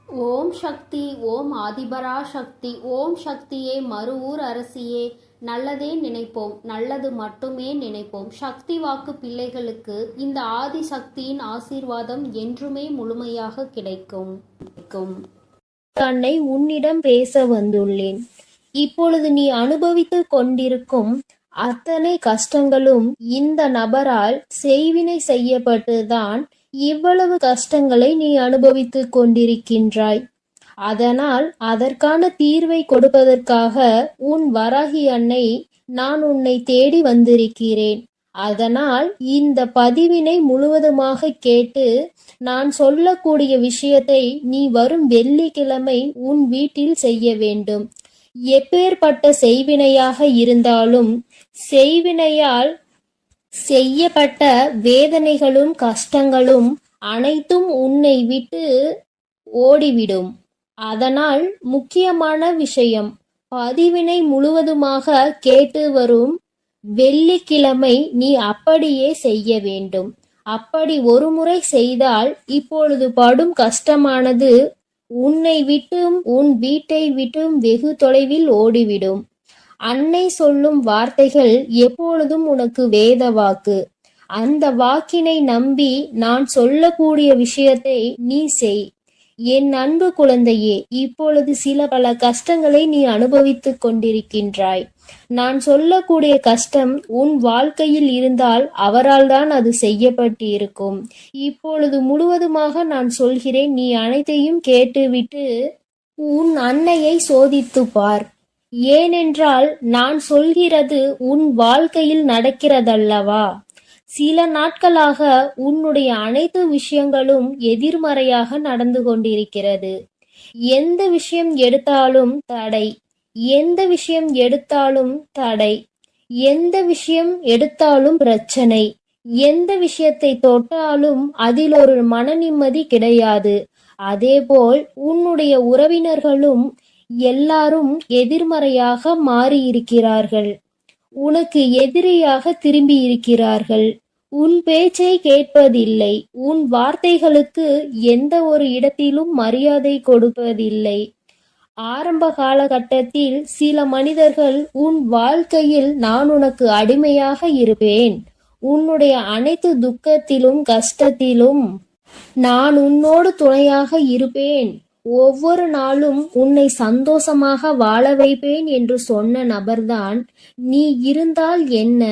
ஓம் சக்தி. ஓம் ஆதிபரா சக்தி. ஓம் சக்தியே, மறுவூர் அரசியே. நல்லதே நினைப்போம், நல்லது மட்டுமே நினைப்போம். சக்தி வாக்கு பிள்ளைகளுக்கு இந்த ஆதி சக்தியின் ஆசீர்வாதம் என்றுமே முழுமையாக கிடைக்கும். தன்னை உன்னிடம் பேச வந்துள்ளேன். இப்பொழுது நீ அனுபவித்துக் கொண்டிருக்கும் அத்தனை கஷ்டங்களும் இந்த நபரால் செய்வினை செய்யப்பட்டுதான் இவ்வளவு கஷ்டங்களை நீ அனுபவித்துக் கொண்டிருக்கின்றாய். அதனால் அதற்கான தீர்வை கொடுப்பதற்காக உன் வராகி அன்னை நான் உன்னை தேடி வந்திருக்கிறேன். அதனால் இந்த பதிவினை முழுவதுமாக கேட்டு நான் சொல்லக்கூடிய விஷயத்தை நீ வரும் வெள்ளிக்கிழமை உன் வீட்டில் செய்ய வேண்டும். எப்பேற்பட்ட செய்வினையாக இருந்தாலும் செய்வினையால் செய்யப்பட்ட வேதனைகளும் கஷ்டங்களும் அனைத்தும் உன்னை விட்டு ஓடிவிடும். அதனால் முக்கியமான விஷயம், பதிவினை முழுவதுமாக கேட்டு வரும் வெள்ளிக்கிழமை நீ அப்படியே செய்ய வேண்டும். அப்படி ஒரு முறை செய்தால் இப்பொழுது படும் கஷ்டமானது உன்னை விட்டும் உன் வீட்டை விட்டும் வெகு தொலைவில் ஓடிவிடும். அன்னை சொல்லும் வார்த்தைகள் எப்பொழுதும் உனக்கு வேத வாக்கு. அந்த வாக்கினை நம்பி நான் சொல்லக்கூடிய விஷயத்தை நீ செய். என் அன்பு குழந்தையே, இப்பொழுது சில பல கஷ்டங்களை நீ அனுபவித்துக் கொண்டிருக்கின்றாய். நான் சொல்லக்கூடிய கஷ்டம் உன் வாழ்க்கையில் இருந்தால் அவரால் தான் அது செய்யப்பட்டு இருக்கும். இப்பொழுது முழுவதுமாக நான் சொல்கிறேன், நீ அனைத்தையும் கேட்டுவிட்டு உன் அன்னையை சோதித்து பார். ஏனென்றால் நான் சொல்கிறது உன் வாழ்க்கையில் நடக்கிறதல்லவா. சில நாட்களாக உன்னுடைய அனைத்து விஷயங்களும் எதிர்மறையாக நடந்து கொண்டிருக்கிறது. எந்த விஷயம் எடுத்தாலும் தடை, எந்த விஷயம் எடுத்தாலும் தடை, எந்த விஷயம் எடுத்தாலும் பிரச்சனை, எந்த விஷயத்தை தொட்டாலும் அதில் ஒரு மன நிம்மதி கிடையாது. அதேபோல் உன்னுடைய உறவினர்களும் எல்லாரும் எதிர்மறையாக மாறியிருக்கிறார்கள். உனக்கு எதிரியாக திரும்பி இருக்கிறார்கள். உன் பேச்சை கேட்பதில்லை. உன் வார்த்தைகளுக்கு எந்த ஒரு இடத்திலும் மரியாதை கொடுப்பதில்லை. ஆரம்ப காலகட்டத்தில் சில மனிதர்கள் உன் வாழ்க்கையில் நான் உனக்கு அடிமையாக இருப்பேன், உன்னுடைய அனைத்து துக்கத்திலும் கஷ்டத்திலும் நான் உன்னோடு துணையாக இருப்பேன், ஒவ்வொரு நாளும் உன்னை சந்தோஷமாக வாழ வைப்பேன் என்று சொன்ன நபர்தான் நீ இருந்தால் என்ன,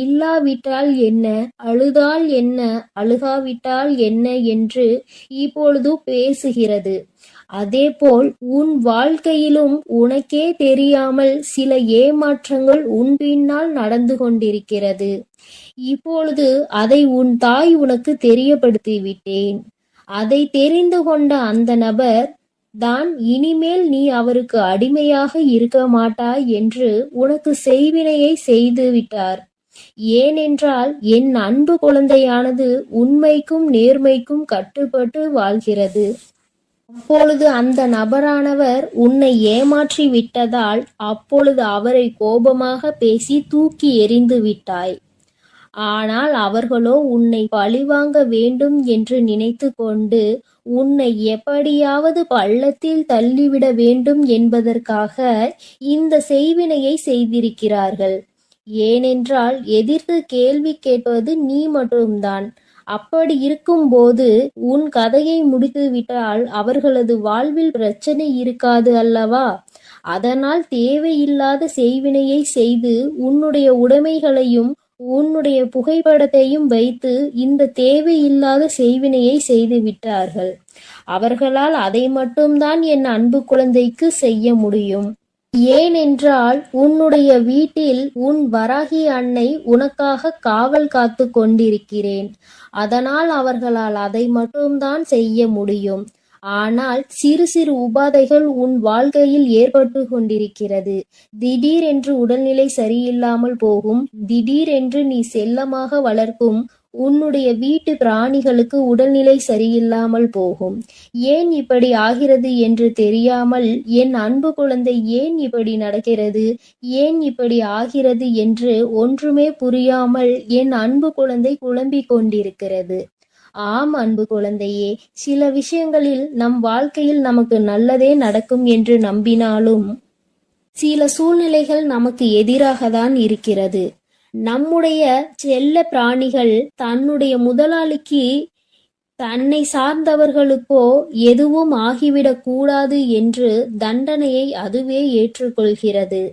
இல்லாவிட்டால் என்ன, அழுதால் என்ன, அழுகாவிட்டால் என்ன என்று இப்பொழுது பேசுகிறது. அதேபோல் உன் வாழ்க்கையிலும் உனக்கே தெரியாமல் சில ஏமாற்றங்கள் உன் பின்னால் நடந்து கொண்டிருக்கிறது. இப்பொழுது அதை உன் தாய் உனக்கு தெரியப்படுத்தி விட்டேன். அதை தெரிந்து கொண்ட அந்த நபர் தான் இனிமேல் நீ அவருக்கு அடிமையாக இருக்க மாட்டாய் என்று உனக்கு செய்வினையை செய்து விட்டார். ஏனென்றால் என் அன்பு குழந்தையானது உண்மைக்கும் நேர்மைக்கும் கட்டுப்பட்டு வாழ்கிறது. அப்பொழுது அந்த நபரானவர் உன்னை ஏமாற்றி விட்டதால் அப்பொழுது அவரை கோபமாக பேசி தூக்கி எறிந்து விட்டாய். ஆனால் அவர்களோ உன்னை பழிவாங்க வேண்டும் என்று நினைத்து கொண்டு உன்னை எப்படியாவது பள்ளத்தில் தள்ளிவிட வேண்டும் என்பதற்காக இந்த செய்வினையை செய்திருக்கிறார்கள். ஏனென்றால் எதிர்த்து கேள்வி கேட்பது நீ மட்டும்தான். அப்படி இருக்கும்போது உன் கதையை முடித்து விட்டால் அவர்களது வாழ்வில் பிரச்சனை இருக்காது அல்லவா. அதனால் தேவையில்லாத செய்வினையை செய்து உன்னுடைய உடைமைகளையும் உன்னுடைய புகைப்படத்தையும் வைத்து இந்த தேவையில்லாத செய்வினையை செய்து விட்டார்கள். அவர்களால் அதை மட்டும்தான் என் அன்பு குழந்தைக்கு செய்ய முடியும். ஏனென்றால் உன்னுடைய வீட்டில் உன் வராகி அன்னை உனக்காக காவல் காத்து கொண்டிருக்கிறேன். அதனால் அவர்களால் அதை மட்டும்தான் செய்ய முடியும். ஆனால் சிறு சிறு உபாதைகள் உன் வாழ்க்கையில் ஏற்பட்டு கொண்டிருக்கிறது. திடீரென்று உடல்நிலை சரியில்லாமல் போகும். திடீரென்று நீ செல்லமாக வளர்க்கும் உன்னுடைய வீட்டு பிராணிகளுக்கு உடல்நிலை சரியில்லாமல் போகும். ஏன் இப்படி ஆகிறது என்று தெரியாமல் என் அன்பு குழந்தை ஏன் இப்படி நடக்கிறது, ஏன் இப்படி ஆகிறது என்று ஒன்றுமே புரியாமல் என் அன்பு குழந்தை குழம்பிக் கொண்டிருக்கிறது. ஆம் அன்பு குழந்தையே, சில விஷயங்களில் நம் வாழ்க்கையில் நமக்கு நல்லதே நடக்கும் என்று நம்பினாலும் சில சூழ்நிலைகள் நமக்கு எதிராக தான் இருக்கிறது. நம்முடைய செல்ல பிராணிகள் தன்னுடைய முதலாளிக்கு தன்னை சார்ந்தவர்களுக்கோ எதுவும் ஆகிவிடக் கூடாது என்று தண்டனையை அதுவே ஏற்றுக்கொள்கிறது.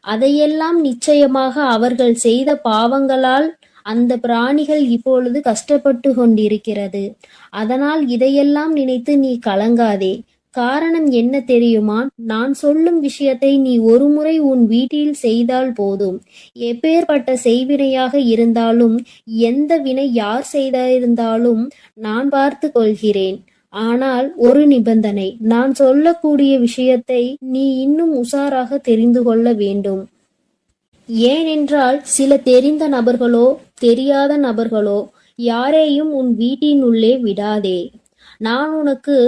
அதையெல்லாம் நிச்சயமாக அவர்கள் செய்த பாவங்களால் அந்த பிராணிகள் இப்பொழுது கஷ்டப்பட்டு கொண்டிருக்கிறது. அதனால் இதையெல்லாம் நினைத்து நீ கலங்காதே. காரணம் என்ன தெரியுமா? நான் சொல்லும் விஷயத்தை நீ ஒருமுறை உன் வீட்டில் செய்தால் போதும். எப்பேற்பட்ட செய்வினையாக இருந்தாலும், எந்த வினை யார் செய்திருந்தாலும் நான் பார்த்து கொள்கிறேன். ஆனால் ஒரு நிபந்தனை, நான் சொல்லக்கூடிய விஷயத்தை நீ இன்னும் உஷாராக தெரிந்து கொள்ள வேண்டும். ஏனென்றால் சில தெரிந்த நபர்களோ தெரியாத நபர்களோ யாரையும் உன் வீட்டினுள்ளே விடாதே. நான் உனக்கு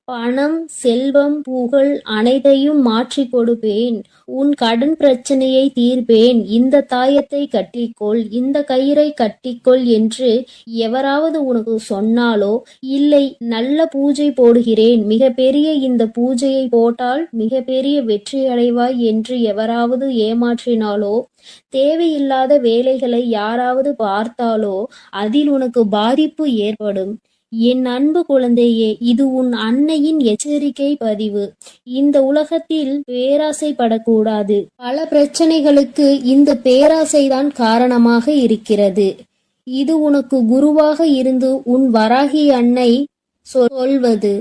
பணம், செல்வம், புகழ் அனைத்தையும் மாற்றி கொடுப்பேன். உன் கடன் பிரச்சனையை தீர்ப்பேன். இந்த தாயத்தை கட்டிக்கொள், இந்த கயிறை கட்டிக்கொள் என்று எவராவது உனக்கு சொன்னாலோ, இல்லை நல்ல பூஜை போடுகிறேன், மிகப்பெரிய இந்த பூஜையை போட்டால் மிகப்பெரிய வெற்றி அடைவாய் என்று எவராவது ஏமாற்றினாலோ, தேவையில்லாத வேலைகளை யாராவது பார்த்தாலோ அதில் உனக்கு பாதிப்பு ஏற்படும். என் அன்பு குழந்தையே, இது உன் அன்னையின் எச்சரிக்கை பதிவு. இந்த உலகத்தில் பேராசைப்படக்கூடாது. பல பிரச்சனைகளுக்கு இந்த பேராசைதான் காரணமாக இருக்கிறது. இது உனக்கு குருவாக இருந்து உன் வராகி அன்னை சொல்வது.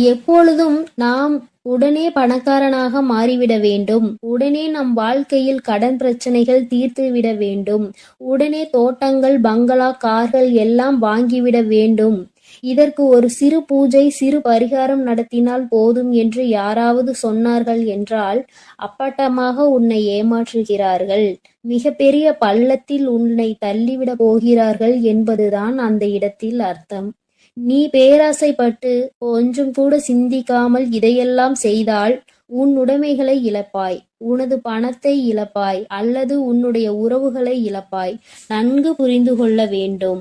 எப்பொழுதும் நாம் உடனே பணக்காரனாக மாறிவிட வேண்டும், உடனே நம் வாழ்க்கையில் கடன் பிரச்சனைகள் தீர்த்துவிட வேண்டும், உடனே தோட்டங்கள், பங்களா, கார்கள் எல்லாம் வாங்கிவிட வேண்டும், இதற்கு ஒரு சிறு பூஜை, சிறு பரிகாரம் நடத்தினால் போதும் என்று யாராவது சொன்னார்கள் என்றால் அப்பட்டமாக உன்னை ஏமாற்றுகிறார்கள். மிகப்பெரிய பள்ளத்தில் உன்னை தள்ளிவிட போகிறார்கள் என்பதுதான் அந்த இடத்தில் அர்த்தம். நீ பேராசைப்பட்டு கொஞ்சம் கூட சிந்திக்காமல் இதையெல்லாம் செய்தால் உன் உடைமைகளை இழப்பாய், உனது பணத்தை இழப்பாய், அல்லது உன்னுடைய உறவுகளை இழப்பாய். நன்கு புரிந்து கொள்ள வேண்டும்.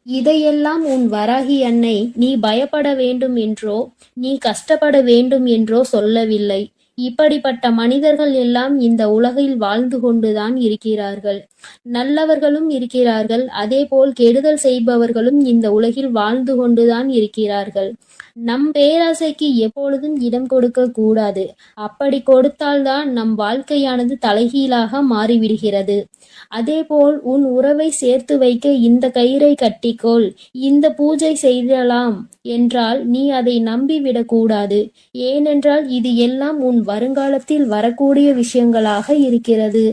இதையெல்லாம் உன் வராகி அன்னை நீ பயப்பட வேண்டும் என்றோ, நீ கஷ்டப்பட வேண்டும் என்றோ சொல்லவில்லை. இப்படிப்பட்ட மனிதர்கள் எல்லாம் இந்த உலகில் வாழ்ந்து கொண்டுதான் இருக்கிறார்கள். நல்லவர்களும் இருக்கிறார்கள், அதேபோல் கெடுதல் செய்பவர்களும் இந்த உலகில் வாழ்ந்து கொண்டுதான் இருக்கிறார்கள். நம் பேராசைக்கு எப்பொழுதும் இடம் கொடுக்க கூடாது. அப்படி கொடுத்தால்தான் நம் வாழ்க்கையானது தலைகீழாக மாறிவிடுகிறது. அதேபோல் உன் உறவை சேர்த்து வைக்க இந்த கயிறை கட்டிக்கொள், இந்த பூஜை செய்யலாம் என்றால் நீ அதை நம்பிவிடக்கூடாது. ஏனென்றால் இது எல்லாம் உன் வருங்காலத்தில் வரக்கூடிய விஷயங்களாக இருக்கிறது.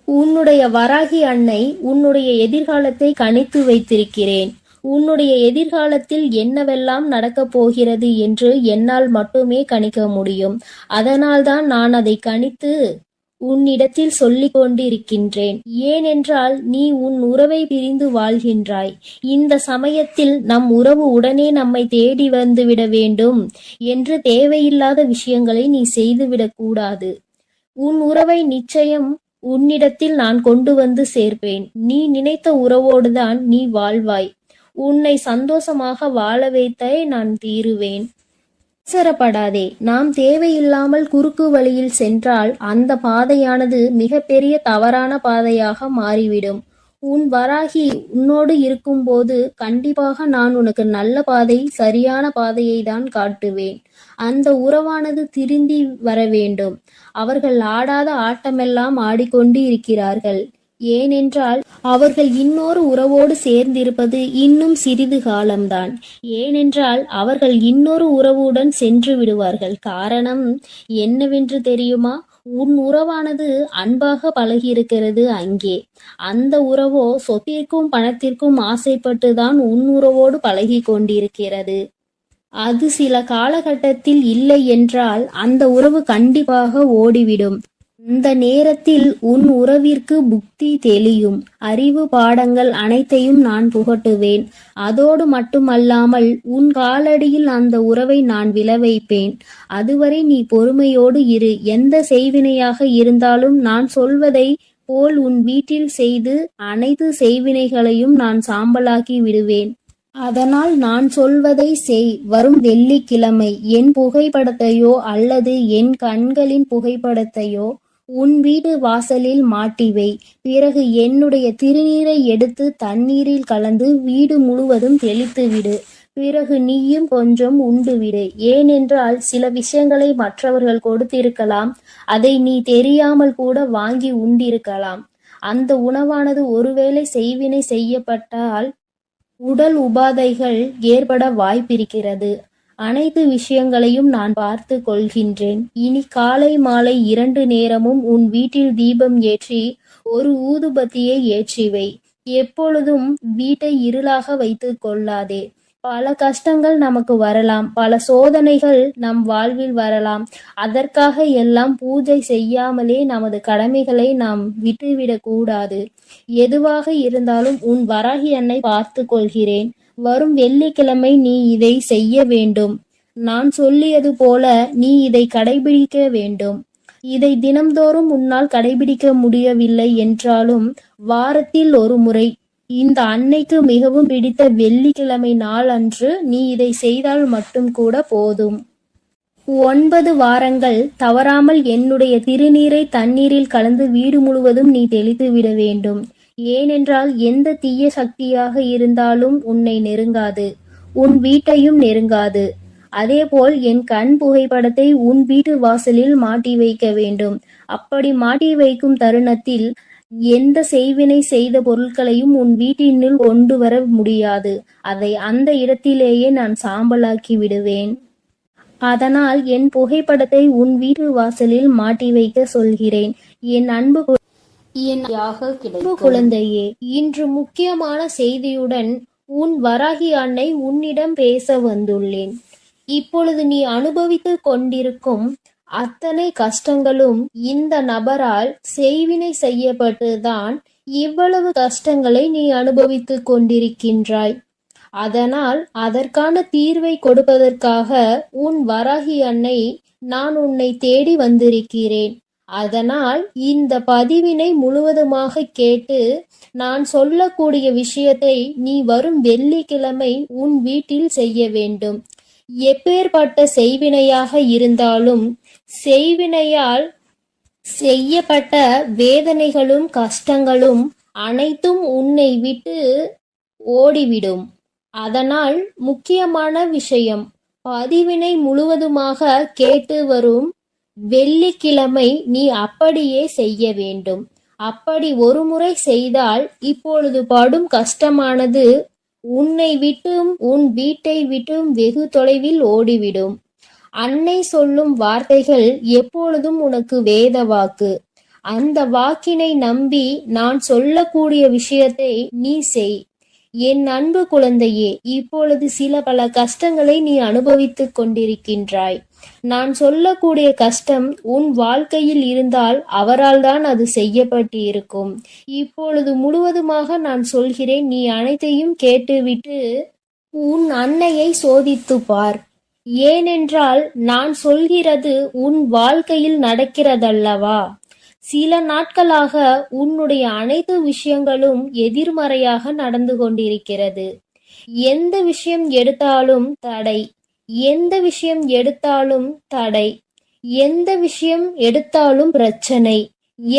உன்னுடைய வராகி அன்னை உன்னுடைய எதிர்காலத்தை கணித்து வைத்திருக்கிறேன். உன்னுடைய எதிர்காலத்தில் என்னவெல்லாம் நடக்கப் போகிறது என்று என்னால் மட்டுமே கணிக்க முடியும். அதனால்தான் நான் அதை கணித்து உன்னிடத்தில் சொல்லிக் கொண்டிருக்கின்றேன். ஏனென்றால் நீ உன் உறவை பிரிந்து வாழ்கின்றாய். இந்த சமயத்தில் நம் உறவு உடனே நம்மை தேடி வந்துவிட வேண்டும் என்று தேவையில்லாத விஷயங்களை நீ செய்துவிடக் கூடாது. உன் உறவை நிச்சயம் உன்னிடத்தில் நான் கொண்டு வந்து சேர்ப்பேன். நீ நினைத்த உறவோடுதான் நீ வாழ்வாய். உன்னை சந்தோஷமாக வாழ வைத்தே நான் தீருவேன். அவசரப்படாதே. நாம் தேவையில்லாமல் குறுக்கு வழியில் சென்றால் அந்த பாதையானது மிகப்பெரிய தவறான பாதையாக மாறிவிடும். உன் வராகி உன்னோடு இருக்கும்போது கண்டிப்பாக நான் உனக்கு நல்ல பாதை, சரியான பாதையை தான் காட்டுவேன். அந்த உறவானது திருந்தி வர வேண்டும். அவர்கள் ஆடாத ஆட்டமெல்லாம் ஆடிக்கொண்டு இருக்கிறார்கள். ஏனென்றால் அவர்கள் இன்னொரு உறவோடு சேர்ந்திருப்பது இன்னும் சிறிது காலம்தான். ஏனென்றால் அவர்கள் இன்னொரு உறவுடன் சென்று விடுவார்கள். காரணம் என்னவென்று தெரியுமா? உன் உறவானது அன்பாக பழகியிருக்கிறது அங்கே. அந்த உறவோ சொத்திற்கும் பணத்திற்கும் ஆசைப்பட்டுதான் உன் உறவோடு பழகி கொண்டிருக்கிறது. அது சில காலகட்டத்தில் இல்லை என்றால் அந்த உறவு கண்டிப்பாக ஓடிவிடும். அந்த நேரத்தில் உன் உறவிற்கு புத்தி தெளியும். அறிவு பாடங்கள் அனைத்தையும் நான் புகட்டுவேன். அதோடு மட்டுமல்லாமல் உன் காலடியில் அந்த உறவை நான் விளைவைப்பேன். அதுவரை நீ பொறுமையோடு இரு. எந்த செய்வினையாக இருந்தாலும் நான் சொல்வதை போல் உன் வீட்டில் செய்து அனைத்து செய்வினைகளையும் நான் சாம்பலாக்கி விடுவேன். அதனால் நான் சொல்வதை செய். வரும் வெள்ளிக்கிழமை என் புகைப்படத்தையோ அல்லது என் கண்களின் புகைப்படத்தையோ உன் வீட்டு வாசலில் மாட்டி வை. பிறகு என்னுடைய திருநீரை எடுத்து தண்ணீரில் கலந்து வீடு முழுவதும் தெளித்து விடு. பிறகு நீயும் கொஞ்சம் உண்டு விடு. ஏனென்றால் சில விஷயங்களை மற்றவர்கள் கொடுத்திருக்கலாம், அதை நீ தெரியாமல் கூட வாங்கி உண்டிருக்கலாம். அந்த உணவானது ஒருவேளை செய்வினை செய்யப்பட்டால் உடல் உபாதைகள் ஏற்பட வாய்ப்பிருக்கிறது. அனைத்து விஷயங்களையும் நான் பார்த்து கொள்கின்றேன். இனி காலை மாலை 2 நேரமும் உன் வீட்டில் தீபம் ஏற்றி ஒரு ஊதுபத்தியை ஏற்றி வை. எப்பொழுதும் வீட்டை இருளாக வைத்துக் கொள்ளாதே. பல கஷ்டங்கள் நமக்கு வரலாம், பல சோதனைகள் நம் வாழ்வில் வரலாம். அதற்காக எல்லாம் பூஜை செய்யாமலே நமது கடமைகளை நாம் விட்டுவிடக் கூடாது. எதுவாக இருந்தாலும் உன் வராகி அன்னை பார்த்து கொள்கிறேன். வரும் வெள்ளிக்கிழமை நீ இதை செய்ய வேண்டும். நான் சொல்லியது போல நீ இதை கடைபிடிக்க வேண்டும். இதை தினம்தோறும் உன்னால் கடைபிடிக்க முடியவில்லை என்றாலும் வாரத்தில் ஒரு முறை, இந்த அன்னைக்கு மிகவும் பிடித்த வெள்ளிக்கிழமை நாள் அன்று நீ இதை செய்தால் மட்டும் கூட போதும். 9 வாரங்கள் தவறாமல் என்னுடைய திருநீரை தண்ணீரில் கலந்து வீடு முழுவதும் நீ தெளித்து விட வேண்டும். ஏனென்றால் எந்த தீய சக்தியாக இருந்தாலும் உன்னை நெருங்காது, உன் வீட்டையும் நெருங்காது. அதேபோல் என் கண் புகைப்படத்தை உன் வீட்டு வாசலில் மாட்டி வைக்க வேண்டும். அப்படி மாட்டி வைக்கும் தருணத்தில் எந்த செய்வினை செய்த பொருட்களையும் உன் வீட்டினுள் கொண்டு வர முடியாது. அதை அந்த இடத்திலேயே நான் சாம்பலாக்கி விடுவேன். அதனால் என் புகைப்படத்தை உன் வீட்டு வாசலில் மாட்டி வைக்க சொல்கிறேன். என் அன்பு குழந்தையே, இன்று முக்கியமான செய்தியுடன் உன் வராகி அன்னை உன்னிடம் பேச வந்துள்ளேன். இப்பொழுது நீ அனுபவித்துக் கொண்டிருக்கும் அத்தனை கஷ்டங்களும் இந்த நபரால் செய்வினை செய்யப்பட்டுதான் இவ்வளவு கஷ்டங்களை நீ அனுபவித்துக் கொண்டிருக்கின்றாய். அதனால் அதற்கான தீர்வை கொடுப்பதற்காக உன் வராகி அன்னை நான் உன்னை தேடி வந்திருக்கிறேன். அதனால் இந்த பதிவினை முழுவதுமாக கேட்டு நான் சொல்லக்கூடிய விஷயத்தை நீ வரும் வெள்ளிக்கிழமை உன் வீட்டில் செய்ய வேண்டும். எப்பேற்பட்ட செய்வினையாக இருந்தாலும் செய்வினையால் செய்யப்பட்ட வேதனைகளும் கஷ்டங்களும் அனைத்தும் உன்னை விட்டு ஓடிவிடும். அதனால் முக்கியமான விஷயம், பதிவினை முழுவதுமாக கேட்டு வரும் வெள்ளிக்கிழமை நீ அப்படியே செய்ய வேண்டும். அப்படி ஒரு முறை செய்தால் இப்பொழுது படும் கஷ்டமானது உன்னை விட்டும் உன் வீட்டை விட்டும் வெகு தொலைவில் ஓடிவிடும். அன்னை சொல்லும் வார்த்தைகள் எப்பொழுதும் உனக்கு வேத வாக்கு. அந்த வாக்கினை நம்பி நான் சொல்லக்கூடிய விஷயத்தை நீ செய். என் அன்பு குழந்தையே, இப்பொழுது பல கஷ்டங்களை நீ அனுபவித்துக் கொண்டிருக்கின்றாய். நான் சொல்லக்கூடிய கஷ்டம் உன் வாழ்க்கையில் இருந்தால் அவரால் தான் அது செய்யப்பட்டு இருக்கும். இப்பொழுது முழுவதுமாக நான் சொல்கிறேன், நீ அனைத்தையும் கேட்டுவிட்டு உன் அன்னையை சோதித்து பார். ஏனென்றால் நான் சொல்கிறது உன் வாழ்க்கையில் நடக்கிறதல்லவா. சில நாட்களாக உன்னுடைய அனைத்து விஷயங்களும் எதிர்மறையாக நடந்து கொண்டிருக்கிறது. எந்த விஷயம் எடுத்தாலும் தடை, எந்த விஷயம் எடுத்தாலும் தடை, எந்த விஷயம் எடுத்தாலும் பிரச்சனை,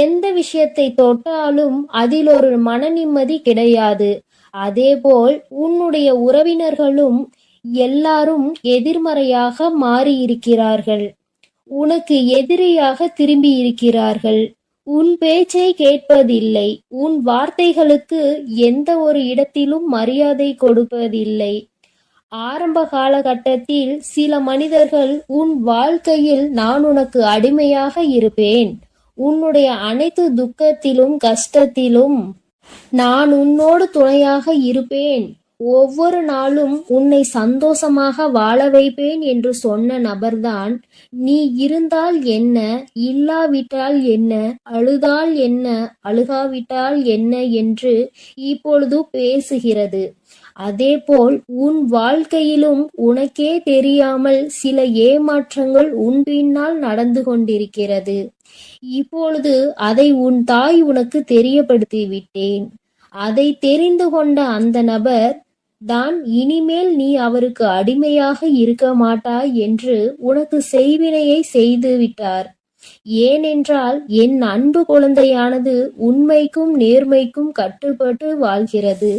எந்த விஷயத்தை தொட்டாலும் அதில் ஒரு மன நிம்மதி கிடையாது. அதேபோல் உன்னுடைய உறவினர்களும் எல்லாரும் எதிர்மறையாக மாறியிருக்கிறார்கள். உனக்கு எதிரியாக திரும்பி இருக்கிறார்கள். உன் பேச்சை கேட்பதில்லை. உன் வார்த்தைகளுக்கு எந்த ஒரு இடத்திலும் மரியாதை கொடுப்பதில்லை. ஆரம்ப காலகட்டத்தில் சில மனிதர்கள் உன் வாழ்க்கையில் நான் உனக்கு அடிமையாக இருப்பேன், உன்னுடைய அனைத்து துக்கத்திலும் கஷ்டத்திலும் நான் உன்னோடு துணையாக இருப்பேன், ஒவ்வொரு நாளும் உன்னை சந்தோஷமாக வாழ வைப்பேன் என்று சொன்ன நபர்தான் நீ இருந்தால் என்ன, இல்லாவிட்டால் என்ன, அழுதால் என்ன, அழுகாவிட்டால் என்ன என்று இப்பொழுது பேசுகிறது. அதேபோல் உன் வாழ்க்கையிலும் உனக்கே தெரியாமல் சில ஏமாற்றங்கள் உன் பின்னால் நடந்து கொண்டிருக்கிறது. இப்பொழுது அதை உன் தாய் உனக்கு தெரியப்படுத்தி விட்டேன். அதை தெரிந்து கொண்ட அந்த நபர் தான் இனிமேல் நீ அவருக்கு அடிமையாக இருக்க மாட்டாய் என்று உனக்கு செய்வினையை செய்து விட்டார். ஏனென்றால் என் அன்பு குழந்தையானது உண்மைக்கும் நேர்மைக்கும் கட்டுப்பட்டு வாழ்கிறது.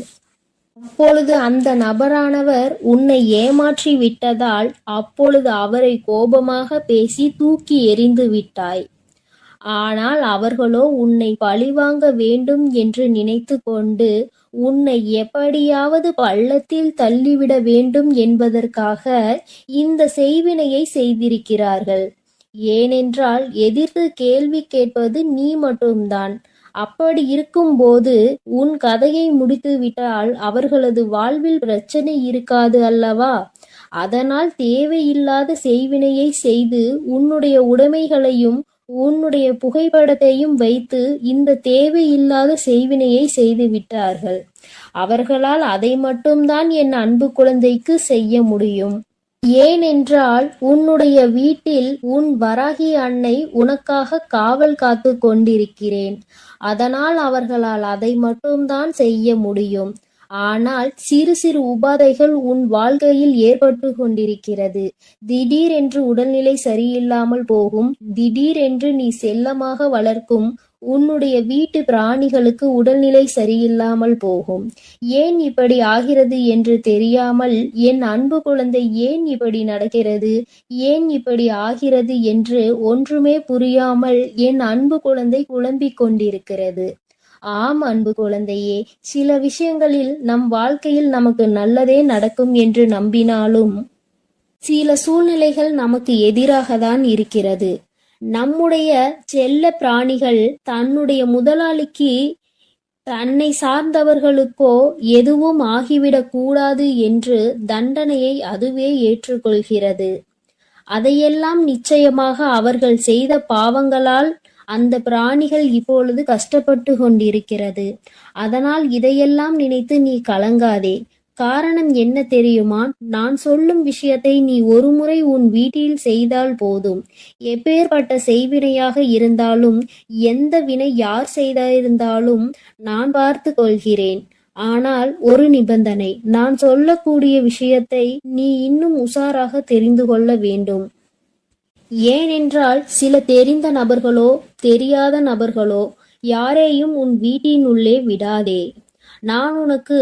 அப்பொழுது அந்த நபரானவர் உன்னை ஏமாற்றி விட்டதால் அப்பொழுது அவரை கோபமாக பேசி தூக்கி எறிந்து விட்டாய். ஆனால் அவர்களோ உன்னை பழிவாங்க வேண்டும் என்று நினைத்து கொண்டு உன்னை எப்படியாவது பள்ளத்தில் தள்ளிவிட வேண்டும் என்பதற்காக இந்த செய்வினையை செய்திருக்கிறார்கள். ஏனென்றால் எதிர்த்து கேள்வி கேட்பது நீ மட்டும்தான். அப்படி இருக்கும்போது உன் கதையை முடித்து விட்டால் அவர்களது வாழ்வில் பிரச்சனை இருக்காது அல்லவா? அதனால் தேவையில்லாத செய்வினையை செய்து உன்னுடைய உடைமைகளையும் உன்னுடைய புகைப்படத்தையும் வைத்து இந்த தேவையில்லாத செய்வினையை செய்து விட்டார்கள். அவர்களால் அதை மட்டும்தான் என் அன்பு குழந்தைக்கு செய்ய முடியும். ஏனென்றால் உன்னுடைய வீட்டில் உன் வராகி அன்னை உனக்காக காவல் காத்து கொண்டிருக்கிறேன். அதனால் அவர்களால் அதை மட்டும்தான் செய்ய முடியும். ஆனால் சிறு சிறு உபாதைகள் உன் வாழ்க்கையில் ஏற்பட்டு கொண்டிருக்கிறது. திடீரென்று உடல்நிலை சரியில்லாமல் போகும். திடீரென்று நீ செல்லமாக வளர்க்கும் உன்னுடைய வீட்டு பிராணிகளுக்கு உடல்நிலை சரியில்லாமல் போகும். ஏன் இப்படி ஆகிறது என்று தெரியாமல் என் அன்பு குழந்தை ஏன் இப்படி நடக்கிறது, ஏன் இப்படி ஆகிறது என்று ஒன்றுமே புரியாமல் என் அன்பு குழந்தை குழம்பிக் கொண்டிருக்கிறது. ஆம் அன்பு குழந்தையே, சில விஷயங்களில் நம் வாழ்க்கையில் நமக்கு நல்லதே நடக்கும் என்று நம்பினாலும் சில சூழ்நிலைகள் நமக்கு எதிராகத்தான் இருக்கிறது. நம்முடைய செல்ல பிராணிகள் தன்னுடைய முதலாளிக்கு தன்னை சார்ந்தவர்களுக்கோ எதுவும் ஆகிவிடக் கூடாது என்று தண்டனையை அதுவே ஏற்றுக்கொள்கிறது. அதையெல்லாம் நிச்சயமாக அவர்கள் செய்த பாவங்களால் அந்த பிராணிகள் இப்பொழுது கஷ்டப்பட்டு கொண்டிருக்கிறது. அதனால் இதையெல்லாம் நினைத்து நீ கலங்காதே. காரணம் என்ன தெரியுமா? நான் சொல்லும் விஷயத்தை நீ ஒருமுறை உன் வீட்டில் செய்தால் போதும். எப்பேற்பட்ட செய்வினையாக இருந்தாலும், எந்த வினை யார் செய்திருந்தாலும் நான் பார்த்து கொள்கிறேன். ஆனால் ஒரு நிபந்தனை, நான் சொல்லக்கூடிய விஷயத்தை நீ இன்னும் உஷாராக தெரிந்து கொள்ள வேண்டும். ஏனென்றால் சில தெரிந்த நபர்களோ தெரியாத நபர்களோ யாரையும் உன் வீட்டினுள்ளே விடாதே. நான் உனக்கு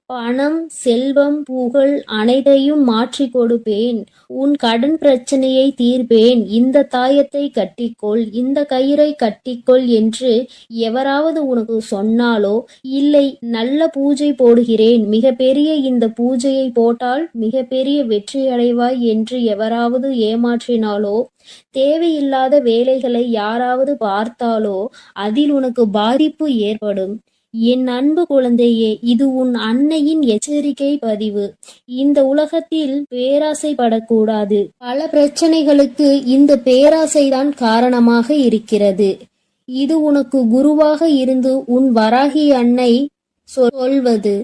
பணம், செல்வம், புகழ் அனைத்தையும் மாற்றி கொடுப்பேன். உன் கடன் பிரச்சனையை தீர்ப்பேன். இந்த தாயத்தை கட்டிக்கொள், இந்த கயிறை கட்டிக்கொள் என்று எவராவது உனக்கு சொன்னாலோ, இல்லை நல்ல பூஜை போடுகிறேன், மிகப்பெரிய இந்த பூஜையை போட்டால் மிகப்பெரிய வெற்றி அடைவாய் என்று எவராவது ஏமாற்றினாலோ, தேவையில்லாத வேலைகளை யாராவது பார்த்தாலோ அதில் உனக்கு பாதிப்பு ஏற்படும். என் அன்பு குழந்தையே, இது உன் அன்னையின் எச்சரிக்கை பதிவு. இந்த உலகத்தில் பேராசைப்படக்கூடாது. பல பிரச்சனைகளுக்கு இந்த பேராசைதான் காரணமாக இருக்கிறது. இது உனக்கு குருவாக இருந்து உன் வராகி அன்னை சொல்வது.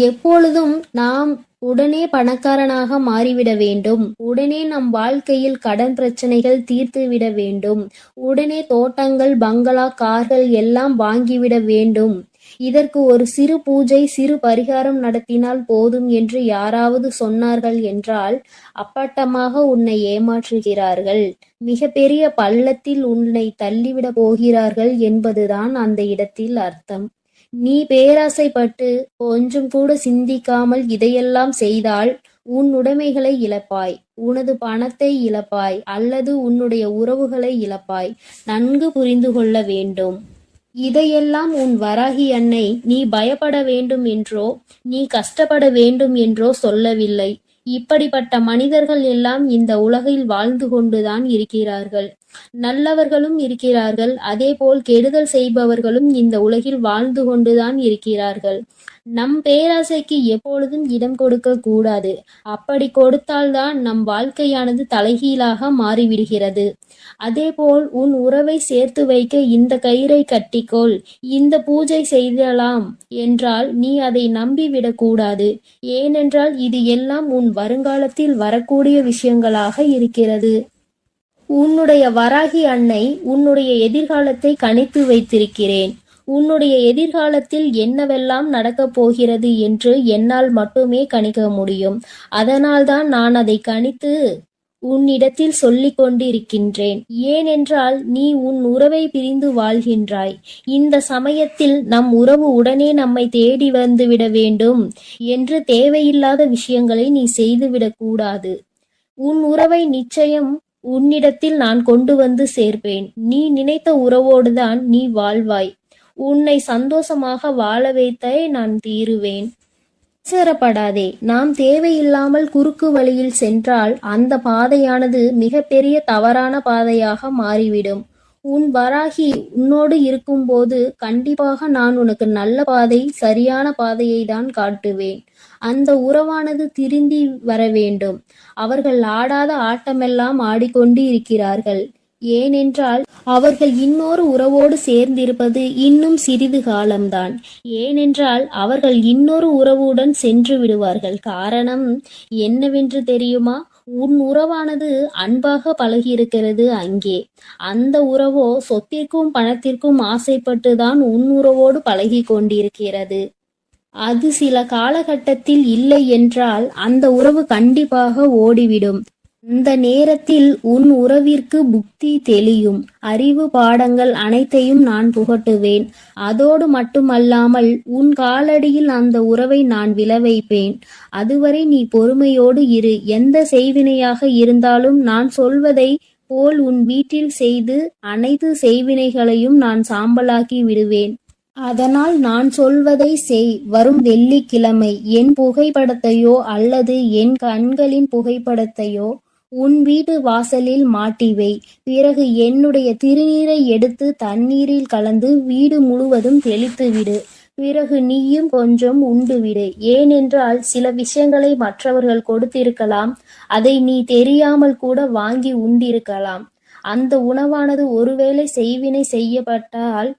எப்பொழுதும் நாம் உடனே பணக்காரனாக மாறிவிட வேண்டும், உடனே நம் வாழ்க்கையில் கடன் பிரச்சனைகள் தீர்த்து விட வேண்டும், உடனே தோட்டங்கள், பங்களா, கார்கள் எல்லாம் வாங்கிவிட வேண்டும். இதற்கு ஒரு சிறு பூஜை, சிறு பரிகாரம் நடத்தினால் போதும் என்று யாராவது சொன்னார்கள் என்றால் அப்பட்டமாக உன்னை ஏமாற்றுகிறார்கள். மிக பெரிய பள்ளத்தில் உன்னை தள்ளிவிட போகிறார்கள் என்பதுதான் அந்த இடத்தில் அர்த்தம். நீ பேராசைப்பட்டு கொஞ்சம் கூட சிந்திக்காமல் இதையெல்லாம் செய்தால் உன் உடைமைகளை இழப்பாய், உனது பணத்தை இழப்பாய், அல்லது உன்னுடைய உறவுகளை இழப்பாய். நன்கு புரிந்து கொள்ள வேண்டும். இதையெல்லாம் உன் வராகி அன்னை நீ பயப்பட வேண்டும் என்றோ, நீ கஷ்டப்பட வேண்டும் என்றோ சொல்லவில்லை. இப்படிப்பட்ட மனிதர்கள் எல்லாம் இந்த உலகில் வாழ்ந்து கொண்டுதான் இருக்கிறார்கள். நல்லவர்களும் இருக்கிறார்கள், அதேபோல் கெடுதல் செய்பவர்களும் இந்த உலகில் வாழ்ந்து கொண்டுதான் இருக்கிறார்கள். நம் பேராசைக்கு எப்பொழுதும் இடம் கொடுக்க கூடாது. அப்படி கொடுத்தால்தான் நம் வாழ்க்கையானது தலைகீழாக மாறிவிடுகிறது. அதேபோல் உன் உறவை சேர்த்து வைக்க இந்த கயிறை கட்டிக்கொள், இந்த பூஜை செய்யலாம் என்றால் நீ அதை நம்பிவிடக்கூடாது. ஏனென்றால் இது எல்லாம் உன் வருங்காலத்தில் வரக்கூடிய விஷயங்களாக இருக்கிறது. உன்னுடைய வராகி அன்னை உன்னுடைய எதிர்காலத்தை கணித்து வைத்திருக்கிறேன். உன்னுடைய எதிர்காலத்தில் என்னவெல்லாம் நடக்கப் போகிறது என்று என்னால் மட்டுமே கணிக்க முடியும். அதனால்தான் நான் அதை கணித்து உன்னிடத்தில் சொல்லிக் கொண்டிருக்கின்றேன். ஏனென்றால் நீ உன் உறவை பிரிந்து வாழ்கின்றாய். இந்த சமயத்தில் நம் உறவு உடனே நம்மை தேடி வந்துவிட வேண்டும் என்று தேவையில்லாத விஷயங்களை நீ செய்துவிடக் கூடாது. உன் உறவை நிச்சயம் உன்னிடத்தில் நான் கொண்டு வந்து சேர்ப்பேன். நீ நினைத்த உறவோடுதான் நீ வாழ்வாய். உன்னை சந்தோஷமாக வாழ வைத்தே நான் தீருவேன். அவசரப்படாதே. நாம் தேவையில்லாமல் குறுக்கு வழியில் சென்றால் அந்த பாதையானது மிகப்பெரிய தவறான பாதையாக மாறிவிடும். உன் வராகி உன்னோடு இருக்கும்போது கண்டிப்பாக நான் உனக்கு நல்ல பாதை, சரியான பாதையை தான் காட்டுவேன். அந்த உறவானது திருந்தி வர வேண்டும். அவர்கள் ஆடாத ஆட்டமெல்லாம் ஆடிக்கொண்டு இருக்கிறார்கள். ஏனென்றால் அவர்கள் இன்னொரு உறவோடு சேர்ந்திருப்பது இன்னும் சிறிது காலம்தான். ஏனென்றால் அவர்கள் இன்னொரு உறவுடன் சென்று விடுவார்கள். காரணம் என்னவென்று தெரியுமா? உன் உறவானது அன்பாக பழகியிருக்கிறது அங்கே. அந்த உறவோ சொத்திற்கும் பணத்திற்கும் ஆசைப்பட்டுதான் உன் உறவோடு பழகி கொண்டிருக்கிறது. அது சில காலகட்டத்தில் இல்லை என்றால் அந்த உறவு கண்டிப்பாக ஓடிவிடும். அந்த நேரத்தில் உன் உறவிற்கு புத்தி தெளியும். அறிவு பாடங்கள் அனைத்தையும் நான் புகட்டுவேன். அதோடு மட்டுமல்லாமல் உன் காலடியில் அந்த உறவை நான் விழ வைப்பேன். அதுவரை நீ பொறுமையோடு இரு. எந்த செய்வினையாக இருந்தாலும் நான் சொல்வதை போல் உன் வீட்டில் செய்து அனைத்து செய்வினைகளையும் நான் சாம்பலாக்கி விடுவேன். அதனால் நான் சொல்வதை செய். வரும் வெள்ளிக்கிழமை என் புகைப்படத்தையோ அல்லது என் கண்களின் புகைப்படத்தையோ உன் வீட்டு வாசலில் மாட்டிவை. பிறகு என்னுடைய திருநீரை எடுத்து தண்ணீரில் கலந்து வீடு முழுவதும் தெளித்துவிடு. பிறகு நீயும் கொஞ்சம் உண்டுவிடு. ஏனென்றால் சில விஷயங்களை மற்றவர்கள் கொடுத்திருக்கலாம். அதை நீ தெரியாமல் கூட வாங்கி உண்டிருக்கலாம். அந்த உணவானது ஒருவேளை செய்வினை செய்யப்பட்டால்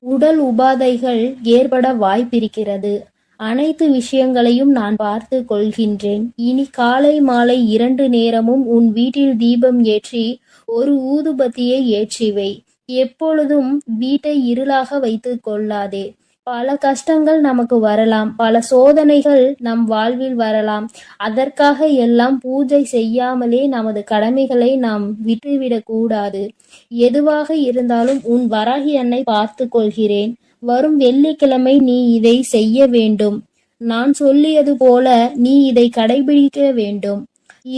உடல் உபாதைகள் ஏற்பட வாய்ப்பிருக்கிறது. அனைத்து விஷயங்களையும் நான் பார்த்து கொள்கின்றேன். இனி காலை மாலை 2 நேரமும் உன் வீட்டில் தீபம் ஏற்றி ஒரு ஊதுபத்தியை ஏற்றிவை. எப்பொழுதும் வீட்டை இருளாக வைத்து கொள்ளாதே. பல கஷ்டங்கள் நமக்கு வரலாம். பல சோதனைகள் நம் வாழ்வில் வரலாம். அதற்காக எல்லாம் பூஜை செய்யாமலே நமது கடமைகளை நாம் விட்டுவிடக் கூடாது. எதுவாக இருந்தாலும் உன் வராகி அன்னை பார்த்து கொள்கிறேன். வரும் வெள்ளிக்கிழமை நீ இதை செய்ய வேண்டும். நான் சொல்லியது போல நீ இதை கடைபிடிக்க வேண்டும்.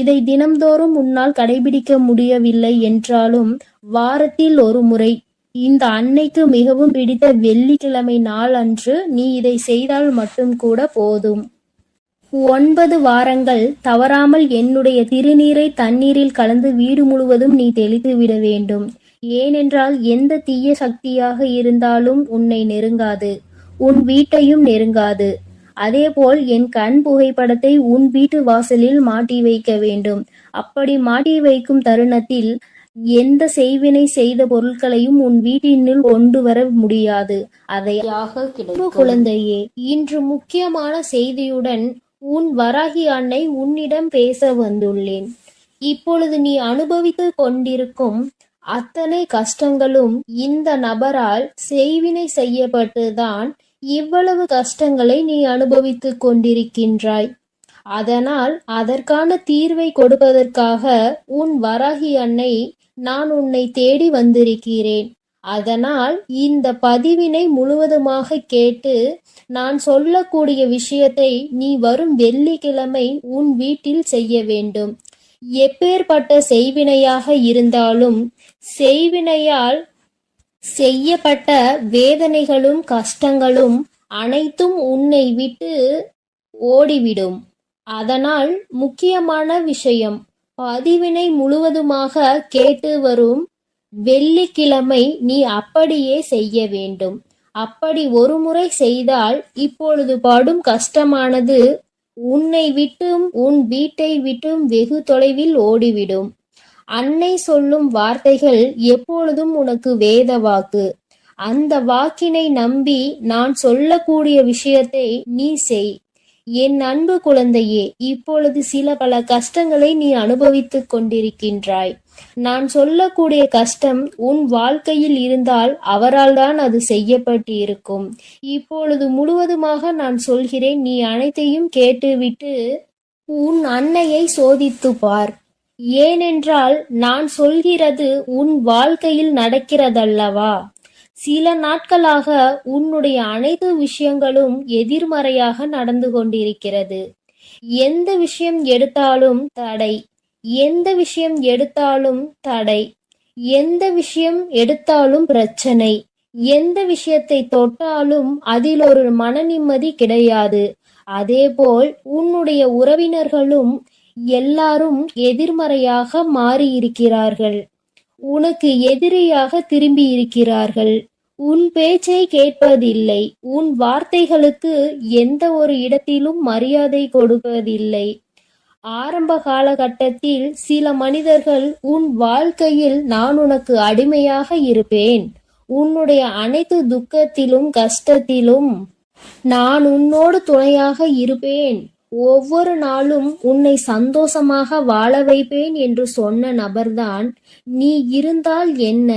இதை தினம்தோறும் உன்னால் கடைபிடிக்க முடியவில்லை என்றாலும் வாரத்தில் ஒரு முறை இந்த அன்னைக்கு மிகவும் பிடித்த வெள்ளிக்கிழமை நாள் அன்று நீ இதை செய்தால் மட்டும் கூட போதும். 9 வாரங்கள் தவறாமல் என்னுடைய திருநீரை தண்ணீரில் கலந்து வீடு முழுவதும் நீ தெளித்து விட வேண்டும். ஏனென்றால் எந்த தீய சக்தியாக இருந்தாலும் உன்னை நெருங்காது, உன் வீட்டையும் நெருங்காது. அதேபோல் என் கண் புகைப்படத்தை உன் வீட்டு வாசலில் மாட்டி வைக்க வேண்டும். அப்படி மாட்டி வைக்கும் தருணத்தில் எந்த செய்வினை செய்த பொருட்களையும் உன் வீட்டினுள் கொண்டு வர முடியாது. அதை குழந்தையே, இன்று முக்கியமான செய்தியுடன் உன் வராகி அன்னை உன்னிடம் பேச வந்துள்ளேன். இப்பொழுது நீ அனுபவித்து கொண்டிருக்கும் அத்தனை கஷ்டங்களும் இந்த நபரால் செய்வினை செய்யப்பட்டுதான் இவ்வளவு கஷ்டங்களை நீ அனுபவித்துக் கொண்டிருக்கின்றாய். அதனால் அதற்கான தீர்வை கொடுப்பதற்காக உன் வராகி அன்னை நான் உன்னை தேடி வந்திருக்கிறேன். அதனால் இந்த பதிவினை முழுவதுமாக கேட்டு நான் சொல்லக்கூடிய விஷயத்தை நீ வரும் வெள்ளிக்கிழமை உன் வீட்டில் செய்ய வேண்டும். எப்பேற்பட்ட செய்வினையாக இருந்தாலும் செய்வினையால் செய்யப்பட்ட வேதனைகளும் கஷ்டங்களும் அனைத்தும் உன்னை விட்டு ஓடிவிடும். அதனால் முக்கியமான விஷயம், பதிவினை முழுவதுமாக கேட்டு வரும் வெள்ளிக்கிழமை நீ அப்படியே செய்ய வேண்டும். அப்படி ஒரு முறை செய்தால் இப்பொழுது படும் கஷ்டமானது உன்னை விட்டும் உன் வீட்டை விட்டும் வெகு தொலைவில் ஓடிவிடும். அன்னை சொல்லும் வார்த்தைகள் எப்பொழுதும் உனக்கு வேத வாக்கு. அந்த வாக்கினை நம்பி நான் சொல்லக்கூடிய விஷயத்தை நீ செய். என் அன்பு குழந்தையே, இப்பொழுது பல கஷ்டங்களை நீ அனுபவித்துக் கொண்டிருக்கின்றாய். நான் சொல்லக்கூடிய கஷ்டம் உன் வாழ்க்கையில் இருந்தால் அவரால் தான் அது செய்யப்பட்டு இருக்கும். இப்பொழுது முழுவதுமாக நான் சொல்கிறேன், நீ அனைத்தையும் கேட்டுவிட்டு உன் அன்னையை சோதித்துப் பார். ஏனென்றால் நான் சொல்கிறது உன் வாழ்க்கையில் நடக்கிறதல்லவா? சில நாட்களாக உன்னுடைய அனைத்து விஷயங்களும் எதிர்மறையாக நடந்து கொண்டிருக்கிறது. எந்த விஷயம் எடுத்தாலும் தடை, எந்த விஷயம் எடுத்தாலும் தடை, எந்த விஷயம் எடுத்தாலும் பிரச்சனை, எந்த விஷயத்தை தொட்டாலும் அதில் ஒரு மன நிம்மதி கிடையாது. அதேபோல் உன்னுடைய உறவினர்களும் எல்லாரும் எதிர்மறையாக மாறியிருக்கிறார்கள். உனக்கு எதிரியாக திரும்பி இருக்கிறார்கள். உன் பேச்சை கேட்பதில்லை. உன் வார்த்தைகளுக்கு எந்த ஒரு இடத்திலும் மரியாதை கொடுப்பதில்லை. ஆரம்ப காலகட்டத்தில் சில மனிதர்கள் உன் வாழ்க்கையில் நான் உனக்கு அடிமையாக இருப்பேன், உன்னுடைய அனைத்து துக்கத்திலும் கஷ்டத்திலும் நான் உன்னோடு துணையாக இருப்பேன், ஒவ்வொரு நாளும் உன்னை சந்தோஷமாக வாழ வைப்பேன் என்று சொன்ன நபர்தான் நீ இருந்தால் என்ன,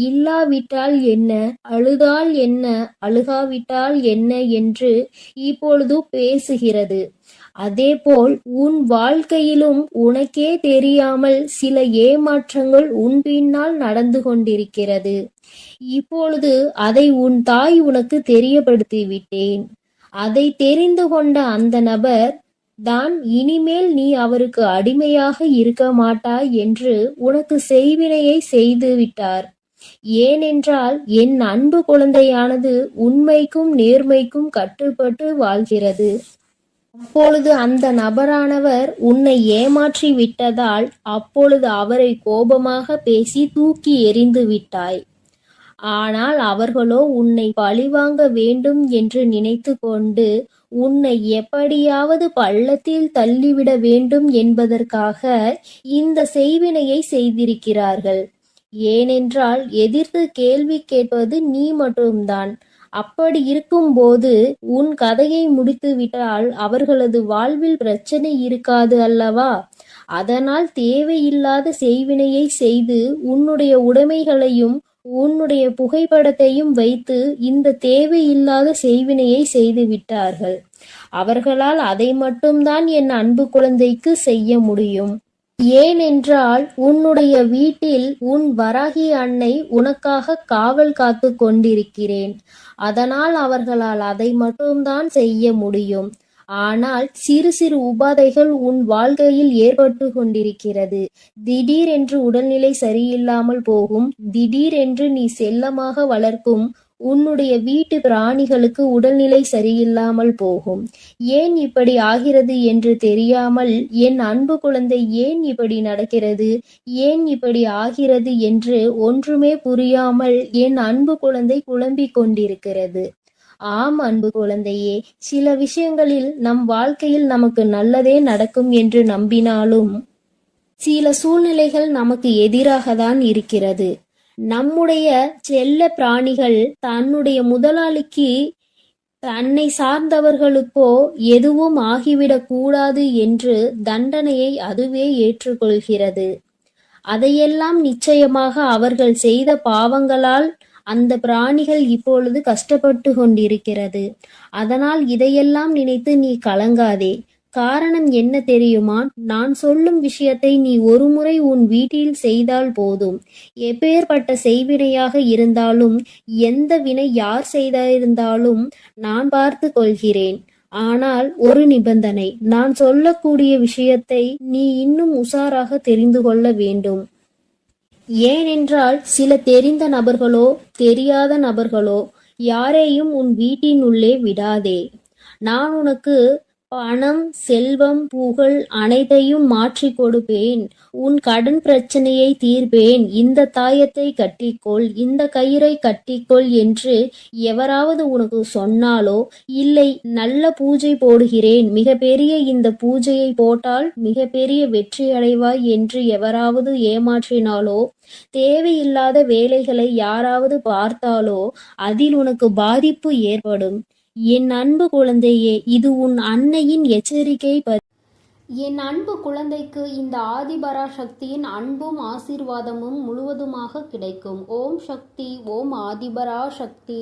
இல்லாவிட்டால் என்ன, அழுதால் என்ன, அழுகாவிட்டால் என்ன என்று இப்பொழுது பேசுகிறது. அதேபோல் உன் வாழ்க்கையிலும் உனக்கே தெரியாமல் சில ஏமாற்றங்கள் உன் பின்னால் நடந்து கொண்டிருக்கிறது. இப்பொழுது அதை உன் தாய் உனக்கு தெரியப்படுத்தி விட்டேன். அதை தெரிந்து கொண்ட அந்த நபர் தான் இனிமேல் நீ அவருக்கு அடிமையாக இருக்க மாட்டாய் என்று உனக்கு செய்வினையை செய்து விட்டார். ஏனென்றால் என் அன்பு குழந்தையானது உண்மைக்கும் நேர்மைக்கும் கட்டுப்பட்டு வாழ்கிறது. அப்பொழுது அந்த நபரானவர் உன்னை ஏமாற்றி விட்டதால் அப்பொழுது அவரை கோபமாக பேசி தூக்கி எறிந்து விட்டாய். ஆனால் அவர்களோ உன்னை பழிவாங்க வேண்டும் என்று நினைத்து கொண்டு உன்னை எப்படியாவது பள்ளத்தில் தள்ளிவிட வேண்டும் என்பதற்காக இந்த செய்வினையை செய்திருக்கிறார்கள். ஏனென்றால் எதிர்த்து கேள்வி கேட்பது நீ மட்டும்தான். அப்படி இருக்கும்போது உன் கதையை முடித்துவிட்டால் அவர்களது வாழ்வில் பிரச்சனை இருக்காது அல்லவா? அதனால் தேவையில்லாத செய்வினையை செய்து உன்னுடைய உடைமைகளையும் உன்னுடைய புகைப்படத்தையும் வைத்து இந்த தேவையில்லாத செய்வினையை செய்து விட்டார்கள். அவர்களால் அதை மட்டும்தான் என் அன்பு குழந்தைக்கு செய்ய முடியும். ஏனென்றால் உன்னுடைய வீட்டில் உன் வராகி அன்னை உனக்காக காவல் காத்து கொண்டிருக்கிறேன். அதனால் அவர்களால் அதை மட்டும்தான் செய்ய முடியும். ஆனால் சிறு சிறு உபாதைகள் உன் வாழ்க்கையில் ஏற்பட்டு கொண்டிருக்கிறது. திடீரென்று உடல்நிலை சரியில்லாமல் போகும். திடீரென்று நீ செல்லமாக வளர்க்கும் உன்னுடைய வீட்டு பிராணிகளுக்கு உடல்நிலை சரியில்லாமல் போகும். ஏன் இப்படி ஆகிறது என்று தெரியாமல் என் அன்பு குழந்தை ஏன் இப்படி நடக்கிறது, ஏன் இப்படி ஆகிறது என்று ஒன்றுமே புரியாமல் என் அன்பு குழந்தை குழம்பிக் கொண்டிருக்கிறது. ஆம் அன்பு குழந்தையே, சில விஷயங்களில் நம் வாழ்க்கையில் நமக்கு நல்லதே நடக்கும் என்று நம்பினாலும் சில சூழ்நிலைகள் நமக்கு எதிராக தான் இருக்கிறது. நம்முடைய செல்ல பிராணிகள் தன்னுடைய முதலாளிக்கு தன்னை சார்ந்தவர்களுக்கோ எதுவும் ஆகிவிடக் கூடாது என்று தண்டனையை அதுவே ஏற்றுக்கொள்கிறது. அதையெல்லாம் நிச்சயமாக அவர்கள் செய்த பாவங்களால் அந்த பிராணிகள் இப்பொழுது கஷ்டப்பட்டு கொண்டிருக்கிறது. அதனால் இதையெல்லாம் நினைத்து நீ கலங்காதே. காரணம் என்ன தெரியுமா? நான் சொல்லும் விஷயத்தை நீ ஒருமுறை உன் வீட்டில் செய்தால் போதும். எப்பேற்பட்ட செய்வினையாக இருந்தாலும், எந்த வினை யார் செய்திருந்தாலும் நான் பார்த்து கொள்கிறேன். ஆனால் ஒரு நிபந்தனை, நான் சொல்லக்கூடிய விஷயத்தை நீ இன்னும் உஷாராக தெரிந்து கொள்ள வேண்டும். ஏனென்றால் சில தெரிந்த நபர்களோ தெரியாத நபர்களோ யாரையும் உன் வீட்டின் உள்ளே விடாதே. நான் உனக்கு பணம், செல்வம், புகழ் அனைத்தையும் மாற்றி கொடுப்பேன். உன் கடன் பிரச்சனையை தீர்ப்பேன். இந்த தாயத்தை கட்டிக்கொள், இந்த கயிறை கட்டிக்கொள் என்று எவராவது உனக்கு சொன்னாலோ, இல்லை நல்ல பூஜை போடுகிறேன், மிகப்பெரிய இந்த பூஜையை போட்டால் மிகப்பெரிய வெற்றி அடைவாய் என்று எவராவது ஏமாற்றினாலோ, தேவையில்லாத வேலைகளை யாராவது பார்த்தாலோ அதில் உனக்கு பாதிப்பு ஏற்படும். என் அன்பு குழந்தையே, இது உன் அன்னையின் எச்சரிக்கை என் அன்பு குழந்தைக்கு இந்த ஆதிபராசக்தியின் அன்பும் ஆசீர்வாதமும் முழுவதுமாக கிடைக்கும். ஓம் சக்தி, ஓம் ஆதிபராசக்தி.